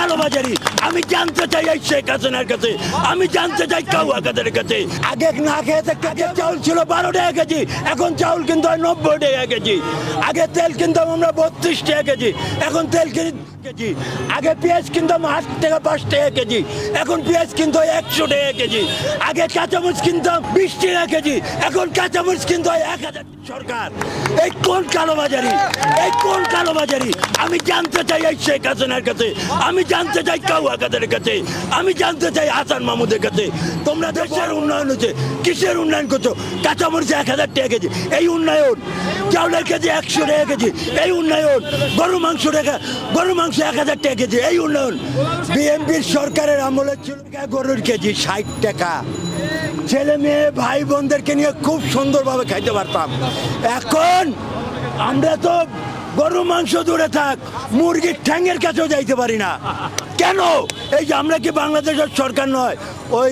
কালোবাজারি আমি জানতে চাই এই শেখ হাসিনার কাছে, আমি জানতে চাই কাউয়া কাদের কাছে। আগে না খেয়ে থাকতে আগে চাউল ছিল 12 টাকা কেজি, এখন চাউল কিন্তু হয় 90 টাকা কেজি। আগে তেল কিনতাম আমরা 32 টাকা কেজি, এখন তেল কিনি কেজি। আগে পেঁয়াজ কিনতাম 8 টাকা 5 টাকা কেজি, এখন পেঁয়াজ কিনতে হয় 100 টাকা কেজি। আগে কাঁচামরিচ কিনতাম 20 টাকা কেজি, এখন কাঁচামরিচ কিনতে হয় 1000। সরকার এই কোন কালোবাজারি, এই কোন কালোবাজারি আমি জানতে চাই এই শেখ হাসিনার কাছে, আমি জানতে চাই কাউয়া কাদের কাছে, আমি জানতে চাই হাসান মাহমুদের কাছে। তোমরা দেশের উন্নয়ন হচ্ছে, কিসের উন্নয়ন করছো? কাঁচামরিচ 1000 টাকা কেজি, এই উন্নয়ন। চাউলের কেজি 100 টাকা কেজি, এই উন্নয়ন। গরু মাংস 1000 টাকা কেজি, এই উন্নয়ন। বিএনপির সরকারের আমলে ছিল গরুর কেজি 60 টাকা। ছেলে মেয়ে ভাই বোনদেরকে নিয়ে খুব সুন্দরভাবে খাইতে পারতাম। এখন আমরা তো গরু মাংস দূরে থাক, মুরগির ঠ্যাঙের কাছেও যাইতে পারি না। কেন? এই যে আমরা কি বাংলাদেশের সরকার নয়? ওই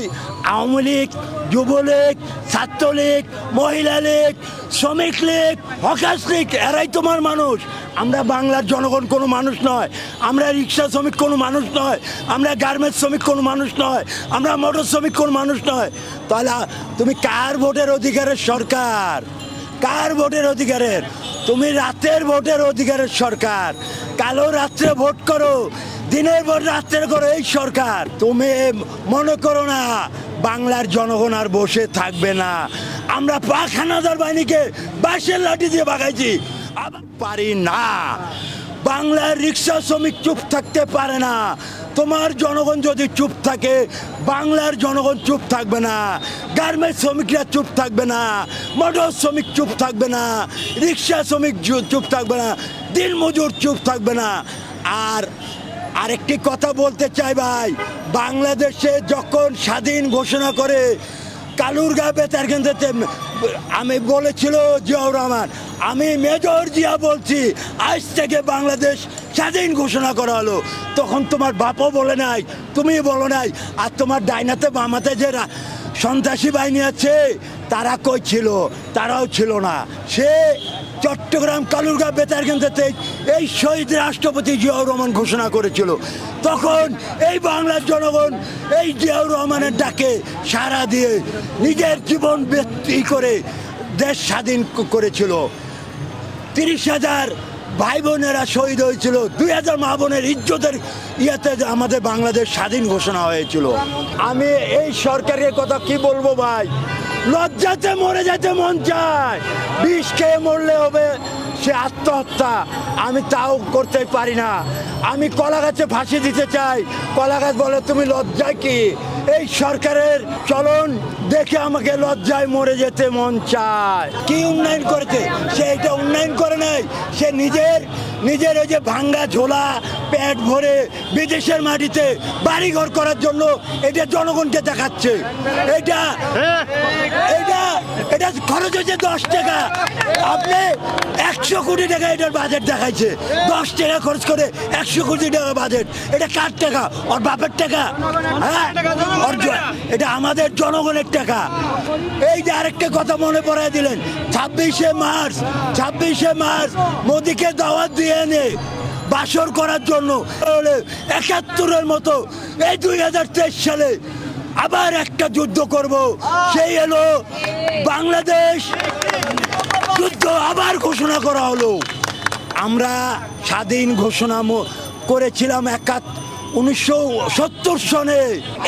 আওয়ামী লীগ, যুবলীগ, ছাত্রলীগ, মহিলা লীগ, শ্রমিক লীগ, হকার্স লীগ, এরাই তোমার মানুষ। আমরা বাংলার জনগণ কোনো মানুষ নয়, আমরা রিক্সা শ্রমিক কোনো মানুষ নয়, আমরা গার্মেন্টস শ্রমিক কোনো মানুষ নয়, আমরা মোটর শ্রমিক কোনো মানুষ নয়। তাহলে তুমি কার ভোটের অধিকারের সরকার? কার ভোটের অধিকারের? তুমি রাতের ভোটের অধিকারের সরকার। কালো রাত্রে ভোট করো, দিনের ভোট রাত্রে করো, এই সরকার। তুমি মনে করো না বাংলার জনগণ আর বসে থাকবে না। আমরা পাখানাদার বাহিনীকে বাঁশের লাঠি দিয়ে ভাগাইছি, আবার পারি না। বাংলার রিক্সা শ্রমিক চুপ থাকতে পারে না। তোমার জনগণ যদি চুপ থাকে, বাংলার জনগণ চুপ থাকবে না। গার্মেন্টস শ্রমিকরা চুপ থাকবে না, মোটর শ্রমিক চুপ থাকবে না, রিক্সা শ্রমিক চুপ থাকবে না, দিনমজুর চুপ থাকবে না। আর আরেকটি কথা বলতে চাই ভাই, বাংলাদেশে যখন স্বাধীন ঘোষণা করে কালুরঘা বেতার কেন্দ্রতে আমি বলেছিল জিয়াউর রহমান, আমি মেজর জিয়া বলছি আজ থেকে বাংলাদেশ স্বাধীন ঘোষণা করা হলো। তখন তোমার বাপও বলে নাই, তুমি বলো নাই। আর তোমার ডাইনাতে বামাতে যে সন্ত্রাসী বাহিনী আছে তারা কই ছিল? তারাও ছিল না। সে চট্টগ্রাম কালুরঘা বেতার কেন্দ্রতে এই শহীদ রাষ্ট্রপতি জিয়াউর রহমান ঘোষণা করেছিল। তখন এই বাংলার জনগণ এই জিয়াউর রহমানের ডাকে সাড়া দিয়ে নিজের জীবন ব্যক্তি করে দেশ স্বাধীন করেছিল। 30,000 ভাই বোনেরা শহীদ হয়েছিল, 2000 মা বোনের ইজ্জতের ইয়েতে আমাদের বাংলাদেশ স্বাধীন ঘোষণা হয়েছিল। আমি এই সরকারের কথা কি বলবো ভাই, লজ্জাতে মরে যেতে মন চায়। বিষ খেয়ে মরলে হবে সে আত্মহত্যা, আমি তাও করতে পারি না। আমি কলা গাছে ফাঁসি দিতে চাই, কলা গাছ বলে তুমি লজ্জায় কি? এই সরকারের চলন দেখে আমাকে লজ্জায় মরে যেতে মন চায়। কি উন্নয়ন করেছে? সে এটা উন্নয়ন করে নাই, সে নিজের ওই যে ভাঙ্গা ঝোলা পেট ভরে বিদেশের মাটিতে বাড়িঘর করার জন্য এটা জনগণকে দেখাচ্ছে। এটা খরচ হয়েছে 10 টাকা, আপনি 100 কোটি টাকা এটার বাজেট দেখাইছে। 10 টাকা খরচ করে 100 কোটি টাকা বাজেট, এটা কার টাকা? ওর বাপের টাকা? হ্যাঁ, এটা আমাদের জনগণের টাকা। এই যে আরেকটা কথা মনে পড়ায় দিলেন, 26শে মার্চ মোদিকে দাওয়াত দিয়ে এনে বাসর করার জন্য 71-এর মতো এই 2023 সালে আবার একটা যুদ্ধ করব, সেই এলো বাংলাদেশ যুদ্ধ আবার ঘোষণা করা হলো। আমরা স্বাধীন ঘোষণা করেছিলাম 1970 সনে।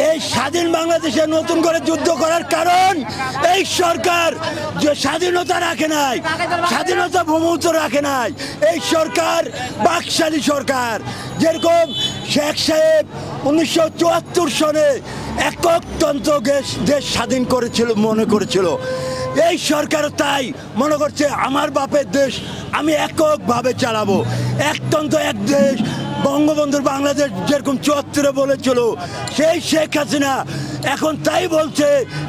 এই স্বাধীন বাংলাদেশে নতুন করে যুদ্ধ করার কারণ এই সরকার যে স্বাধীনতা রাখে নাই, স্বাধীনতা ভূমিত রাখে নাই। এই সরকার বাকশালী সরকার। যেরকম শেখ সাহেব 1974 সনে এককতন্ত্র দেশ স্বাধীন করেছিল মনে করেছিল, এই সরকার তাই মনে করছে আমার বাপের দেশ আমি এককভাবে চালাবো, একতন্ত্র এক দেশ। বঙ্গবন্ধুর বাংলাদেশ যেরকম 74-এ বলেছিল, সেই শেখ হাসিনা এখন তাই বলছে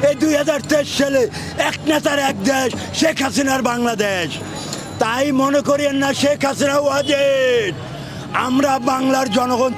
এই 2023 সালে এক নেতার এক দেশ, শেখ হাসিনার বাংলাদেশ। তাই মনে করিয়েন না শেখ হাসিনা ওয়াজেদ। আমরা বাংলার জনগণ